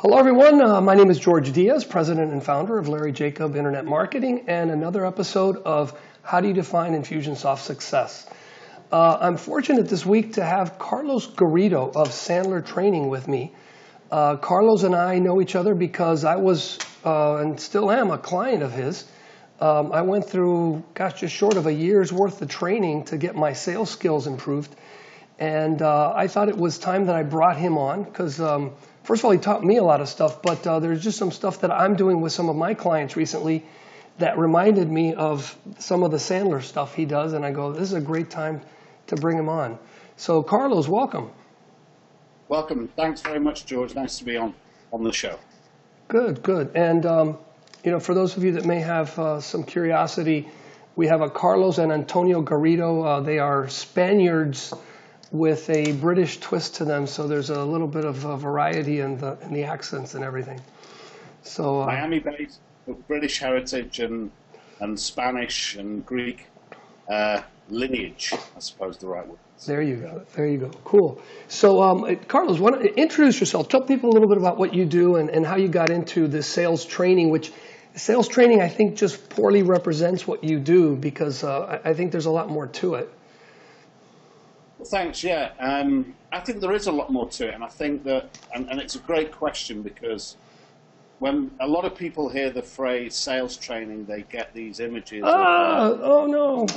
Hello, everyone. My name is Jorge Diaz, president and founder of Larry Jacob Internet Marketing, and another episode of How Do You Define Infusionsoft Success? I'm fortunate this week to have Carlos Garrido of Sandler Training with me. Carlos and I know each other because I was, and still am, a client of his. I went through, just short of a year's worth of training to get my sales skills improved. And I thought it was time that I brought him on because, first of all, he taught me a lot of stuff, but there's just some stuff that I'm doing with some of my clients recently that reminded me of some of the Sandler stuff he does. And I go, this is a great time to bring him on. So, Carlos, welcome. Welcome. Thanks very much, George. Nice to be on the show. Good, good. And, for those of you that may have some curiosity, we have a Carlos and Antonio Garrido. They are Spaniards with a British twist to them, so there's a little bit of variety in the accents and everything. So Miami-based, with British heritage and Spanish and Greek lineage, I suppose the right word. There you go. There you go. Cool. So, Carlos, introduce yourself. Tell people a little bit about what you do and how you got into this sales training, which sales training I think just poorly represents what you do because I think there's a lot more to it. Well, thanks. Yeah, I think there is a lot more to it, and I think that, and it's a great question because when a lot of people hear the phrase sales training, they get these images of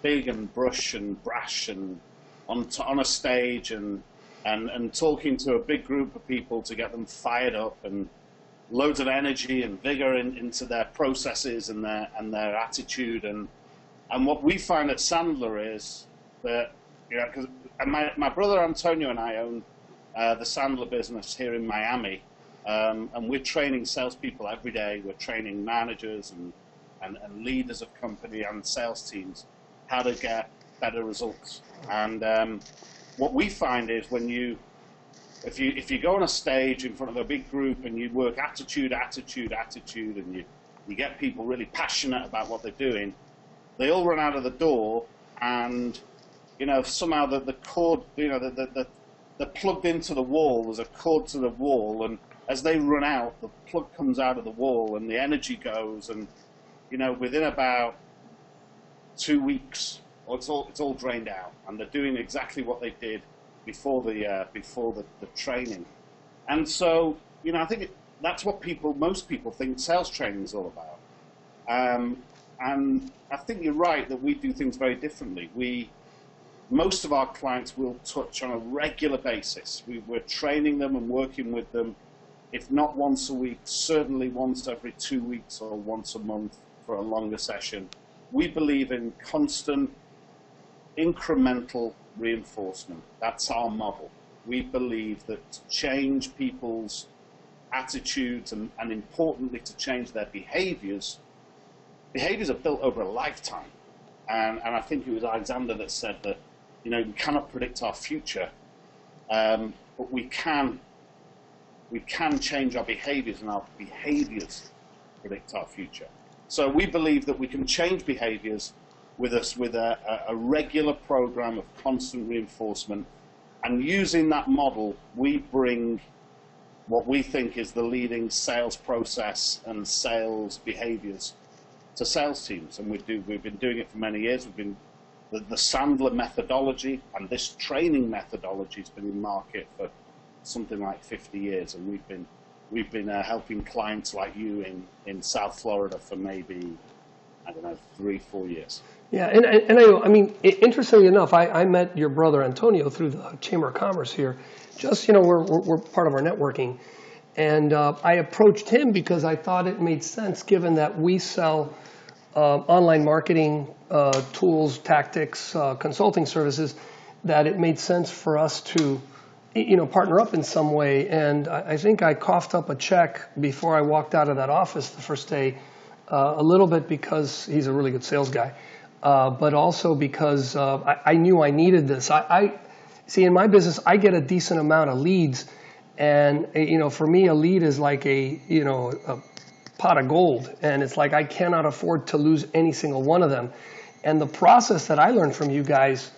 big and brush and brash and on a stage and talking to a big group of people to get them fired up and loads of energy and vigor into their processes and their attitude and what we find at Sandler is that, because my brother Antonio and I own the Sandler business here in Miami, and we're training salespeople every day. We're training managers and leaders of company and sales teams how to get better results. And what we find is if you go on a stage in front of a big group and you work attitude, and you get people really passionate about what they're doing, they all run out of the door and somehow the cord, they're plugged into the wall. There's a cord to the wall, and as they run out, the plug comes out of the wall, and the energy goes, and within about 2 weeks, it's all drained out, and they're doing exactly what they did before the training. And so, I think that's what most people think sales training is all about. And I think you're right that we do things very differently. Most of our clients will touch on a regular basis. We're training them and working with them, if not once a week, certainly once every 2 weeks or once a month for a longer session. We believe in constant, incremental reinforcement. That's our model. We believe that to change people's attitudes and importantly to change their behaviors are built over a lifetime. And I think it was Alexander that said that we cannot predict our future, but we can change our behaviors, and our behaviors predict our future. So we believe that we can change behaviors with a regular program of constant reinforcement, and using that model, we bring what we think is the leading sales process and sales behaviors to sales teams, and we've been doing it for many years. We've been the Sandler methodology and this training methodology has been in market for something like 50 years, and we've been helping clients like you in South Florida for maybe 3-4 years. Yeah, and I mean, interestingly enough, I met your brother Antonio through the Chamber of Commerce here. Just we're part of our networking, and I approached him because I thought it made sense, given that we sell online marketing tools, tactics, consulting services, that it made sense for us to partner up in some way. And I think I coughed up a check before I walked out of that office the first day, a little bit because he's a really good sales guy, but also because I knew I needed this. I see, in my business, I get a decent amount of leads, and for me, a lead is like a pot of gold, and it's like I cannot afford to lose any single one of them. And the process that I learned from you guys,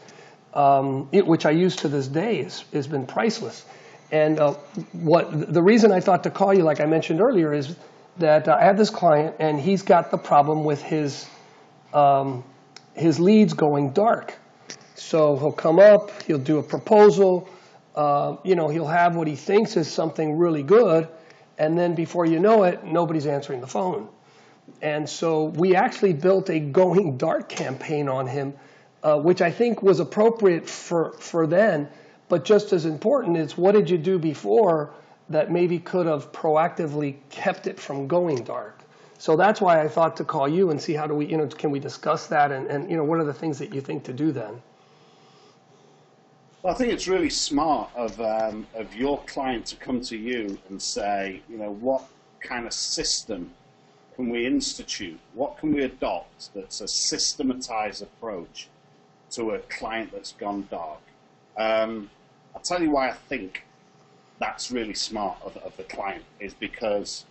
which I use to this day, has been priceless. And the reason I thought to call you, like I mentioned earlier, is that I have this client, and he's got the problem with his leads going dark. So he'll come up, he'll do a proposal, he'll have what he thinks is something really good, and then before you know it, nobody's answering the phone. And so we actually built a going dark campaign on him, which I think was appropriate for then, but just as important is what did you do before that maybe could have proactively kept it from going dark. So that's why I thought to call you and see how do we, can we discuss that and what are the things that you think to do then? Well, I think it's really smart of your client to come to you and say, what kind of system can we institute? What can we adopt that's a systematized approach to a client that's gone dark? I'll tell you why I think that's really smart of the client is because,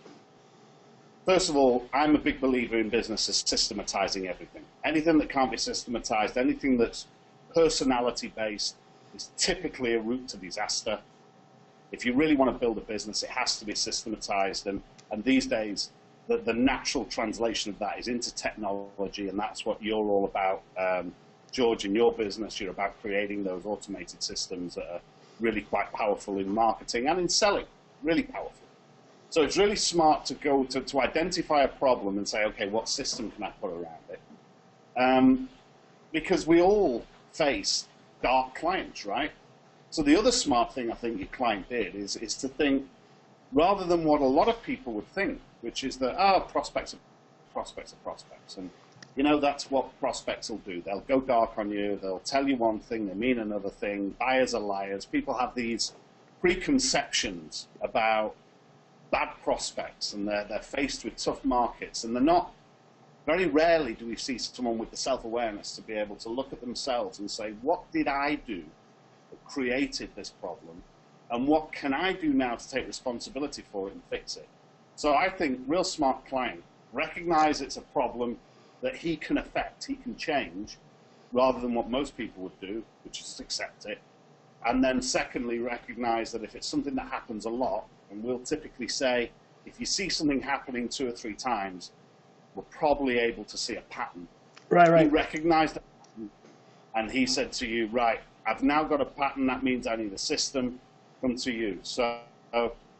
first of all, I'm a big believer in business as systematizing everything. Anything that can't be systematized, anything that's personality-based is typically a route to disaster. If you really want to build a business, it has to be systematized. And these days, the natural translation of that is into technology, and that's what you're all about. George, in your business, you're about creating those automated systems that are really quite powerful in marketing and in selling, really powerful. So it's really smart to go to identify a problem and say, okay, what system can I put around it? Because we all face dark clients, right? So the other smart thing I think your client did is to think, rather than what a lot of people would think, which is that, prospects are prospects. And, that's what prospects will do. They'll go dark on you. They'll tell you one thing. They mean another thing. Buyers are liars. People have these preconceptions about bad prospects, and they're faced with tough markets. And they're not, very rarely do we see someone with the self-awareness to be able to look at themselves and say, what did I do that created this problem? And what can I do now to take responsibility for it and fix it? So I think real smart client, recognize it's a problem that he can affect, he can change, rather than what most people would do, which is accept it. And then secondly, recognize that if it's something that happens a lot, and we'll typically say, if you see something happening 2 or 3 times, we're probably able to see a pattern. Right. He recognized the pattern, and he said to you, right, I've now got a pattern, that means I need a system, come to you. So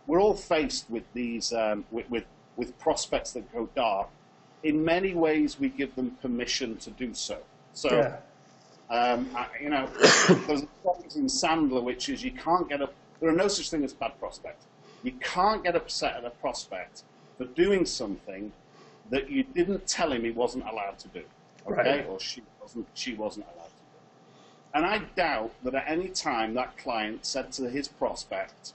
we're all faced with these, with prospects that go dark. In many ways, we give them permission to do so. So, there's a phrase in Sandler, which is there are no such thing as bad prospects. You can't get upset at a prospect for doing something that you didn't tell him he wasn't allowed to do, okay? Right. Or she wasn't allowed to do. And I doubt that at any time that client said to his prospect,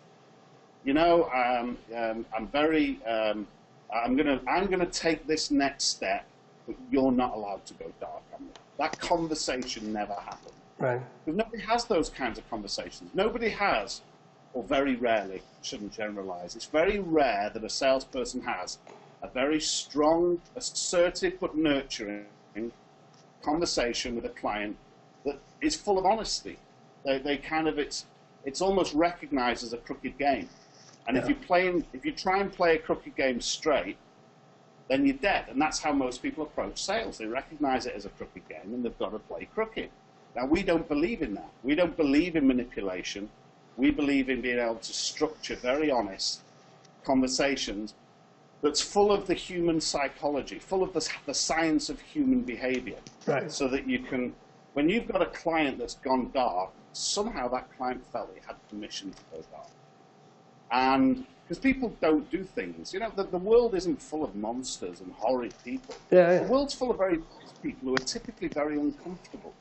I'm gonna take this next step, but you're not allowed to go dark on me. That conversation never happened. Right. Because nobody has those kinds of conversations. Nobody has, or very rarely, shouldn't generalize. It's very rare that a salesperson has a very strong, assertive but nurturing conversation with a client that is full of honesty. It's almost recognized as a crooked game. And if you try and play a crooked game straight, then you're dead. And that's how most people approach sales. They recognize it as a crooked game, and they've got to play crooked. Now, we don't believe in that. We don't believe in manipulation. We believe in being able to structure very honest conversations that's full of the human psychology, full of the science of human behavior. Right. So that you can, when you've got a client that's gone dark, somehow that client felt he had permission to go dark. And because people don't do things, the world isn't full of monsters and horrid people. The world's full of very nice people who are typically very uncomfortable.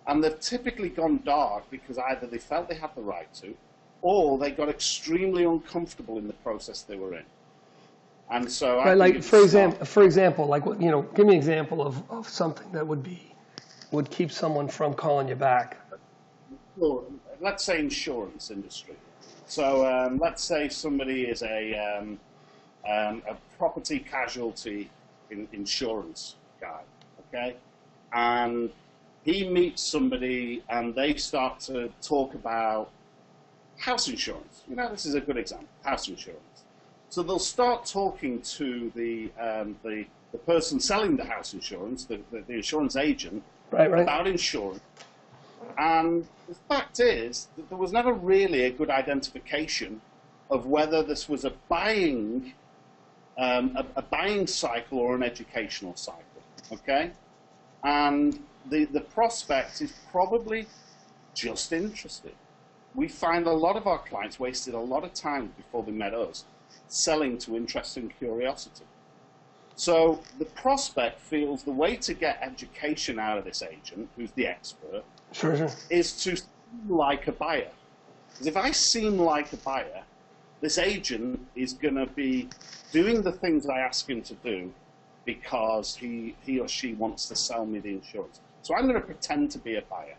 And they've typically gone dark because either they felt they had the right to, or they got extremely uncomfortable in the process they were in. And so, for example, like give me an example of something that would keep someone from calling you back. Well, let's say insurance industry. So let's say somebody is a property casualty insurance guy, okay, and he meets somebody and they start to talk about house insurance. You know, this is a good example, house insurance. So they'll start talking to the person selling the house insurance, the insurance agent, about insurance. And the fact is that there was never really a good identification of whether this was a buying cycle or an educational cycle, okay? And the prospect is probably just interested. We find a lot of our clients wasted a lot of time before they met us selling to interest and curiosity. So the prospect feels the way to get education out of this agent, who's the expert, is to seem like a buyer. Because if I seem like a buyer, this agent is going to be doing the things I ask him to do because he or she wants to sell me the insurance. So I'm going to pretend to be a buyer.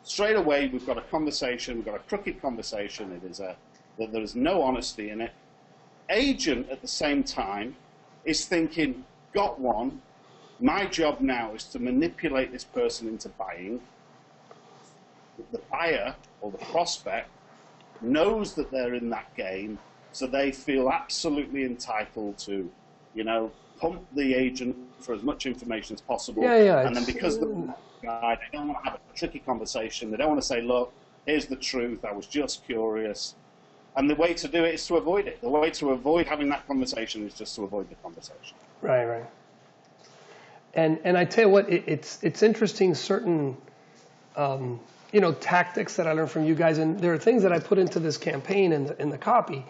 Straight away, we've got a conversation, we've got a crooked conversation. It is that there is no honesty in it. Agent, at the same time, is thinking, got one. My job now is to manipulate this person into buying. The buyer, or the prospect, knows that they're in that game, so they feel absolutely entitled to, you know, pump the agent for as much information as possible. And then because the guy, they don't want to have a tricky conversation. They don't want to say, look, here's the truth. I was just curious. And the way to do it is to avoid it. The way to avoid having that conversation is just to avoid the conversation. Right. And I tell you what, it's interesting, certain tactics that I learned from you guys, and there are things that I put into this campaign in the copy,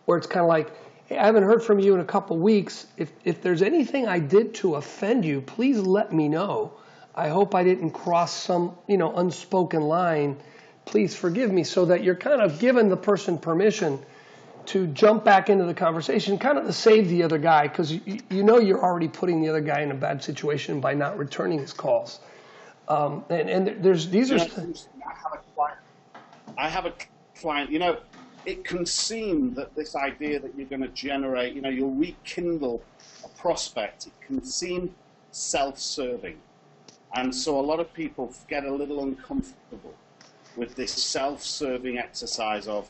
where it's kind of like, hey, I haven't heard from you in a couple weeks. If there's anything I did to offend you, please let me know. I hope I didn't cross some unspoken line. Please forgive me, so that you're kind of giving the person permission to jump back into the conversation, kind of to save the other guy, because you're already putting the other guy in a bad situation by not returning his calls. These are. I have a client. It can seem that this idea that you're going to generate, you'll rekindle a prospect. It can seem self-serving, and so a lot of people get a little uncomfortable with this self-serving exercise of,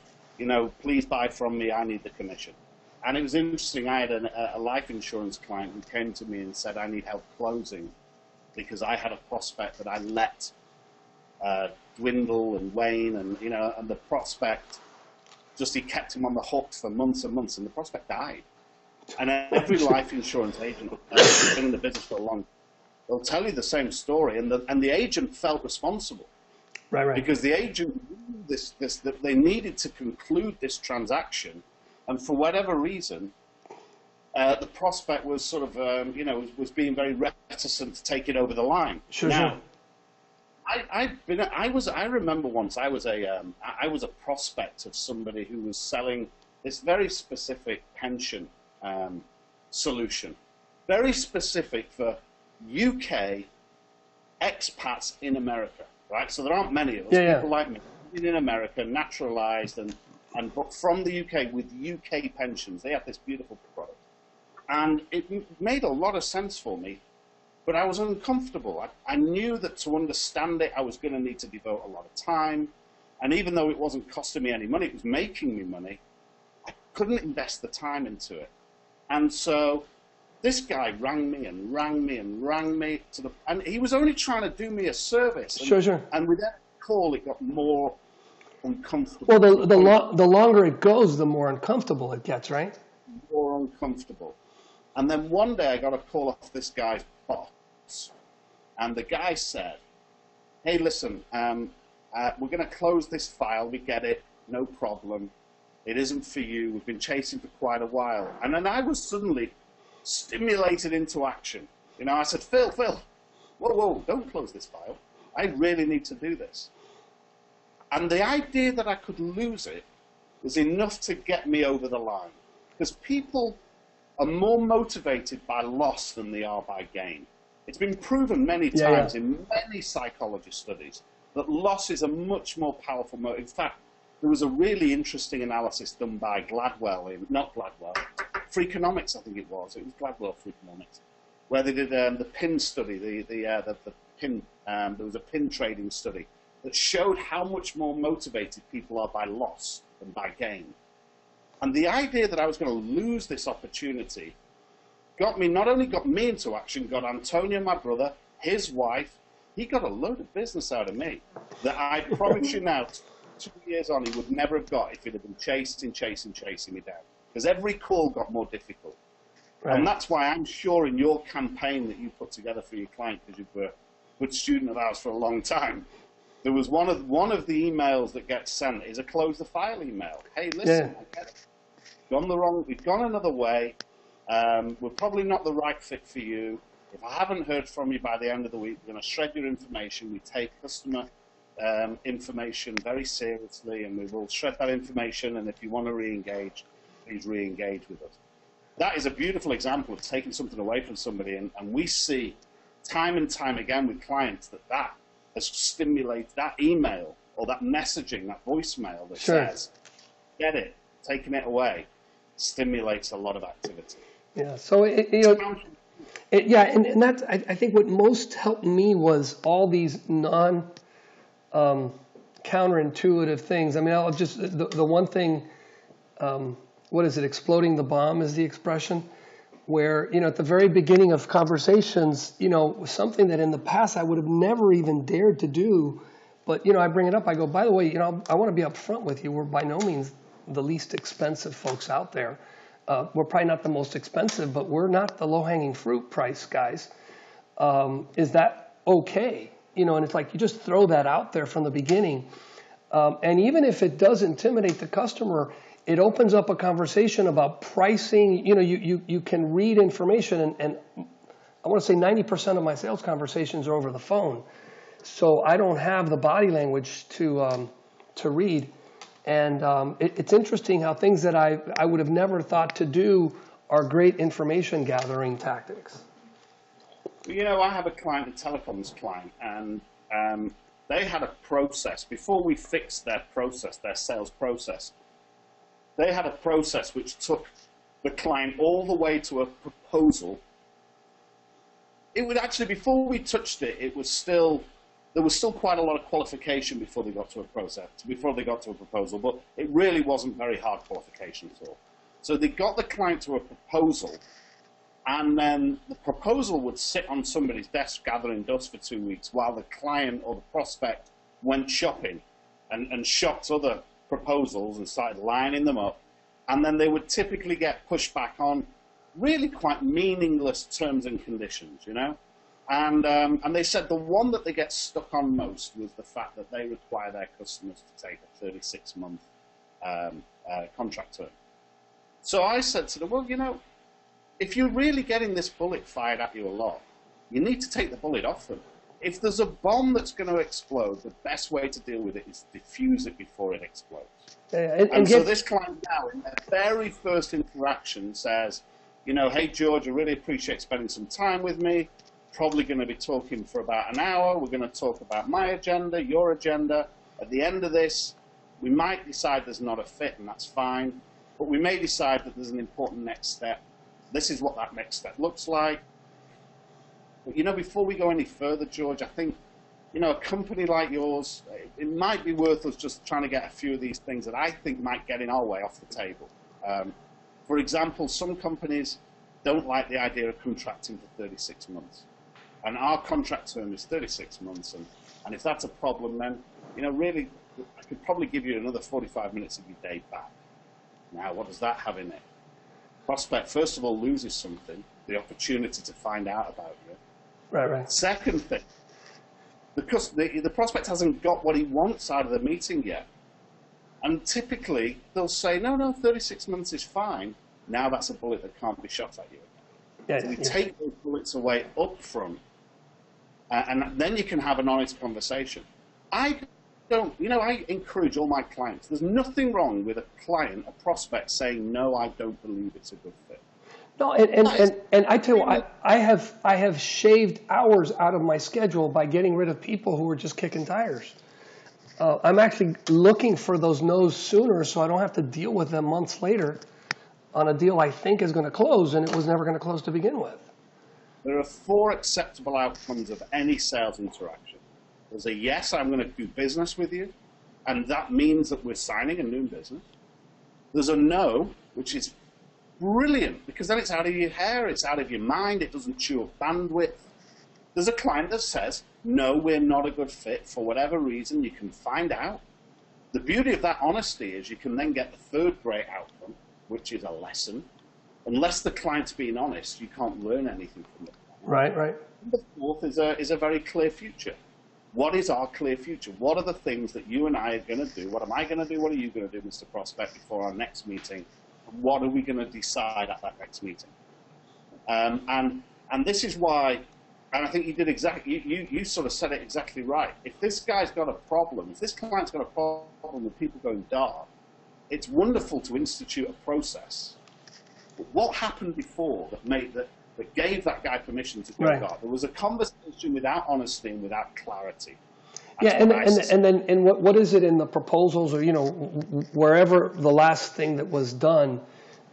please buy from me, I need the commission. And it was interesting, I had a life insurance client who came to me and said, I need help closing because I had a prospect that I let dwindle and wane, and the prospect, he kept him on the hook for months and months, and the prospect died. And every life insurance agent who's been in the business for a long time, they'll tell you the same story, and the agent felt responsible. Right. Because the agent knew that they needed to conclude this transaction, and for whatever reason, the prospect was sort of, was being very reticent to take it over the line. Now, I remember once I was a prospect of somebody who was selling this very specific pension solution, very specific for UK expats in America. Right, so there aren't many of us, people like me, in America, naturalized, but from the UK with UK pensions. They have this beautiful product. And it made a lot of sense for me, but I was uncomfortable. I knew that to understand it, I was going to need to devote a lot of time. And even though it wasn't costing me any money, it was making me money, I couldn't invest the time into it. And so this guy rang me and rang me and rang me and he was only trying to do me a service. And with that call, it got more uncomfortable. Well, the longer it goes, the more uncomfortable it gets, right? More uncomfortable. And then one day I got a call off this guy's boss, and the guy said, "Hey, listen, we're going to close this file. We get it, no problem. It isn't for you. We've been chasing for quite a while." And then I was suddenly stimulated into action. I said, Phil, whoa, don't close this file. I really need to do this. And the idea that I could lose it was enough to get me over the line. Because people are more motivated by loss than they are by gain. It's been proven many times in many psychology studies that loss is a much more powerful motive. In fact, there was a really interesting analysis done by Freakonomics, I think it was. It was Gladwell Freakonomics, where they did the pin study, the pin. There was a pin trading study, that showed how much more motivated people are by loss than by gain. And the idea that I was going to lose this opportunity not only got me into action, got Antonio, my brother, his wife, he got a load of business out of me that I promise you now, 2 years on, he would never have got if he'd have been chasing me down. Because every call got more difficult. Right. And that's why I'm sure in your campaign that you put together for your client, because you've been a good student of ours for a long time, there was one of the emails that gets sent is a close the file email. Hey, listen, I get it. We've gone another way. We're probably not the right fit for you. If I haven't heard from you by the end of the week, we're going to shred your information. We take customer information very seriously, and we will shred that information. And if you want to re-engage, please re-engage with us. That is a beautiful example of taking something away from somebody. And we see time and time again with clients that has stimulated that email or that messaging, that voicemail that says, get it, taking it away, stimulates a lot of activity. Yeah, so and that's, I think what most helped me was all these counterintuitive things. I mean, I'll just, the one thing, what is it, exploding the bomb is the expression, where, at the very beginning of conversations, something that in the past I would have never even dared to do, but, I bring it up, I go, by the way, I want to be upfront with you, we're by no means the least expensive folks out there. We're probably not the most expensive, but we're not the low-hanging fruit price guys. Is that okay? And it's like you just throw that out there from the beginning. And even if it does intimidate the customer, it opens up a conversation about pricing. You can read information, and I want to say 90% of my sales conversations are over the phone. So I don't have the body language to read. And it's interesting how things that I would have never thought to do are great information gathering tactics. I have a client, a telecoms client, and they had a process. Before we fixed their process, their sales process, they had a process which took the client all the way to a proposal. It would actually, before we touched it, there was still quite a lot of qualification before they got to a proposal, but it really wasn't very hard qualification at all. So they got the client to a proposal, and then the proposal would sit on somebody's desk gathering dust for 2 weeks while the client or the prospect went shopping and shopped other proposals and started lining them up. And then they would typically get pushed back on really quite meaningless terms and conditions, And they said the one that they get stuck on most was the fact that they require their customers to take a 36-month contract term. So I said to them, well, if you're really getting this bullet fired at you a lot, you need to take the bullet off them. If there's a bomb that's going to explode, the best way to deal with it is to defuse it before it explodes. And so this client now, in their very first interaction, says, hey, George, I really appreciate spending some time with me. Probably going to be talking for about an hour. We're going to talk about my agenda, your agenda. At the end of this, we might decide there's not a fit, and that's fine. But we may decide that there's an important next step. This is what that next step looks like. But, before we go any further, George, I think, a company like yours, it might be worth us just trying to get a few of these things that I think might get in our way off the table. For example, some companies don't like the idea of contracting for 36 months. And our contract term is 36 months. And if that's a problem, then, really, I could probably give you another 45 minutes of your day back. Now, what does that have in it? Prospect, first of all, loses something, the opportunity to find out about you. Right. Second thing, because the prospect hasn't got what he wants out of the meeting yet. And typically, they'll say, no, 36 months is fine. Now that's a bullet that can't be shot at you. So we take those bullets away up front, and then you can have an honest conversation. I encourage all my clients. There's nothing wrong with a client, a prospect, saying, no, I don't believe it's a good fit. No, and I tell you, I have shaved hours out of my schedule by getting rid of people who were just kicking tires. I'm actually looking for those no's sooner so I don't have to deal with them months later on a deal I think is going to close, and it was never going to close to begin with. There are 4 acceptable outcomes of any sales interaction. There's a yes, I'm going to do business with you, and that means that we're signing and doing business. There's a no, which is brilliant, because then it's out of your hair, it's out of your mind, it doesn't chew up bandwidth. There's a client that says, no, we're not a good fit for whatever reason. You can find out. The beauty of that honesty is you can then get the third great outcome, which is a lesson. Unless the client's being honest, you can't learn anything from it. Right, right. And the fourth is a very clear future. What is our clear future? What are the things that you and I are going to do? What am I going to do? What are you going to do, Mr. Prospect, before our next meeting? What are we going to decide at that next meeting? And this is why, and I think you did exactly, you sort of said it exactly right. If this guy's got a problem, if this client's got a problem with people going dark, it's wonderful to institute a process. But what happened before that gave that guy permission to go dark? There was a conversation without honesty and without clarity. That's and then what is it in the proposals, or wherever the last thing that was done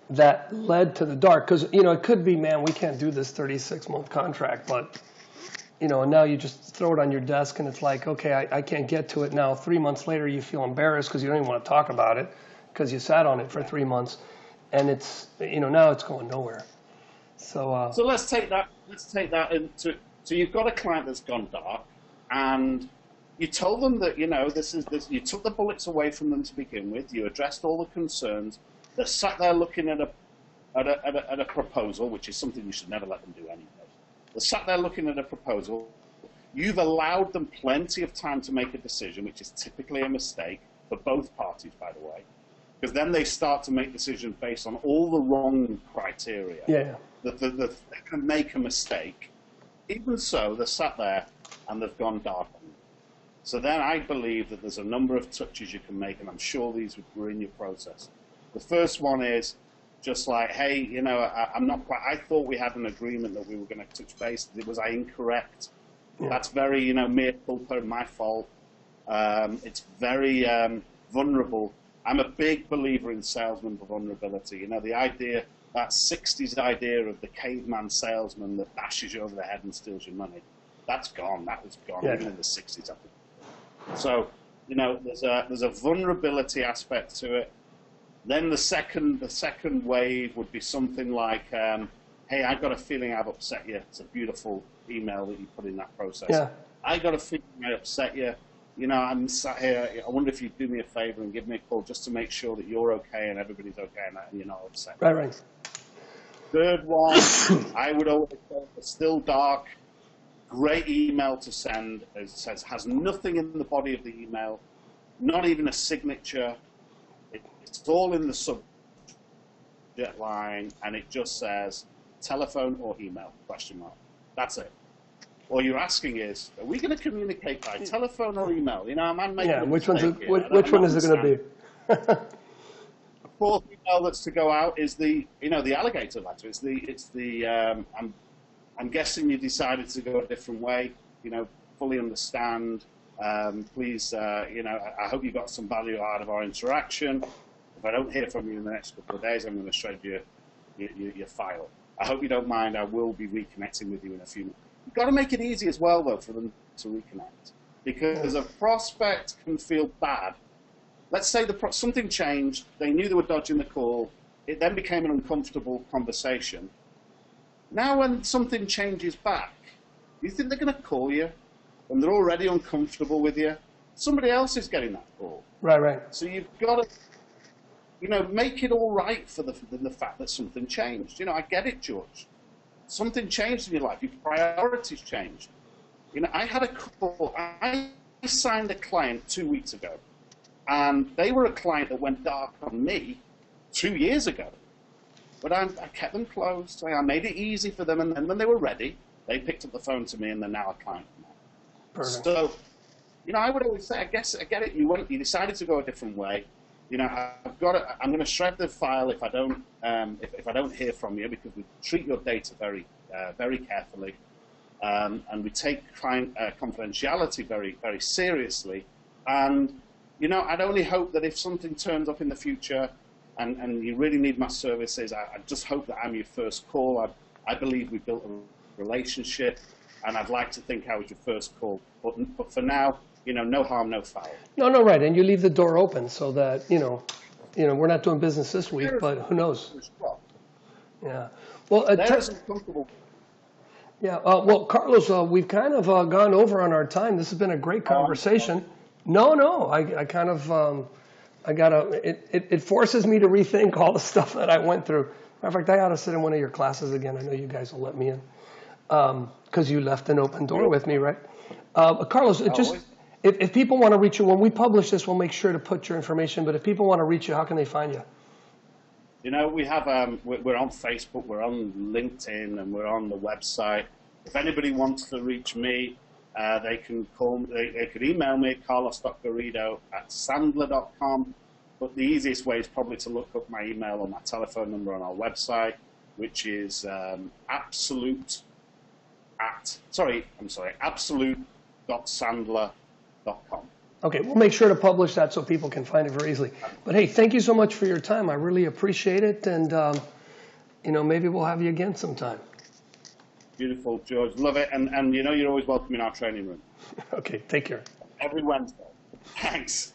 that led to the dark? Because it could be, man, we can't do this 36-month contract, but and now you just throw it on your desk and it's like, okay, I can't get to it now. 3 months later, you feel embarrassed because you don't even want to talk about it because you sat on it for 3 months, and it's now it's going nowhere. So let's take that. Into. So you've got a client that's gone dark, and you told them that this. You took the bullets away from them to begin with. You addressed all the concerns. They're sat there looking at a proposal, which is something you should never let them do anyway. They're sat there looking at a proposal. You've allowed them plenty of time to make a decision, which is typically a mistake for both parties, by the way, because then they start to make decisions based on all the wrong criteria. Yeah. That they can make a mistake. Even so, they're sat there and they've gone dark. So then I believe that there's a number of touches you can make, and I'm sure these were in your process. The first one is just like, hey, I'm not quite, I thought we had an agreement that we were going to touch base. Was I incorrect? Yeah. That's very, mea culpa, my fault. It's very vulnerable. I'm a big believer in salesman vulnerability. The idea, that 60s idea of the caveman salesman that bashes you over the head and steals your money, that's gone. That was gone, even in the 60s, I think. So, there's a vulnerability aspect to it. Then the second wave would be something like, hey, I got a feeling I've upset you. It's a beautiful email that you put in that process. Yeah. I got a feeling I upset you. I'm sat here. I wonder if you'd do me a favor and give me a call just to make sure that you're okay and everybody's okay and you're not upset. Right. Third one, I would always say, still dark. Great email to send. It says has nothing in the body of the email, not even a signature. It's all in the subject line, and it just says telephone or email, ? That's it. All you're asking is, are we going to communicate by telephone or email? I'm making which one is it going to be? The fourth email that's to go out is the alligator letter. It's the I'm guessing you decided to go a different way. Fully understand. Please, I hope you got some value out of our interaction. If I don't hear from you in the next couple of days, I'm going to shred your file. I hope you don't mind. I will be reconnecting with you in a few minutes. You've got to make it easy as well, though, for them to reconnect. Because a prospect can feel bad. Let's say something changed. They knew they were dodging the call. It then became an uncomfortable conversation. Now when something changes back, you think they're going to call you when they're already uncomfortable with you? Somebody else is getting that call. Right. So you've got to, make it all right for the fact that something changed. I get it, George. Something changed in your life. Your priorities changed. I had a call. I signed a client 2 weeks ago, and they were a client that went dark on me 2 years ago. But I kept them closed. I made it easy for them, and then when they were ready, they picked up the phone to me, and they're now a client. Perfect. So, I would always say, I get it. You decided to go a different way. I'm going to shred the file if I don't hear from you, because we treat your data very, very carefully, and we take client confidentiality very, very seriously. And I'd only hope that if something turns up in the future, and you really need my services, I just hope that I'm your first call. I believe we built a relationship. and I'd like to think I was your first call. But for now, no harm, no foul. No, right. And you leave the door open so that, we're not doing business this week, but who knows? Yeah. Well, yeah. Well, Carlos, we've kind of gone over on our time. This has been a great conversation. No. I kind of, it forces me to rethink all the stuff that I went through. Matter of fact, I ought to sit in one of your classes again. I know you guys will let me in because you left an open door with me, right? Carlos, if people want to reach you, when we publish this, we'll make sure to put your information. But if people want to reach you, how can they find you? We have, we're on Facebook, we're on LinkedIn, and we're on the website. If anybody wants to reach me, they can they could email me at carlos.garrido@sandler.com. But the easiest way is probably to look up my email or my telephone number on our website, which is absolute.sandler.com. Okay, we'll make sure to publish that so people can find it very easily. But hey, thank you so much for your time. I really appreciate it, and maybe we'll have you again sometime. Beautiful, George. Love it, and you're always welcome in our training room. Okay, take care. Every Wednesday. Thanks.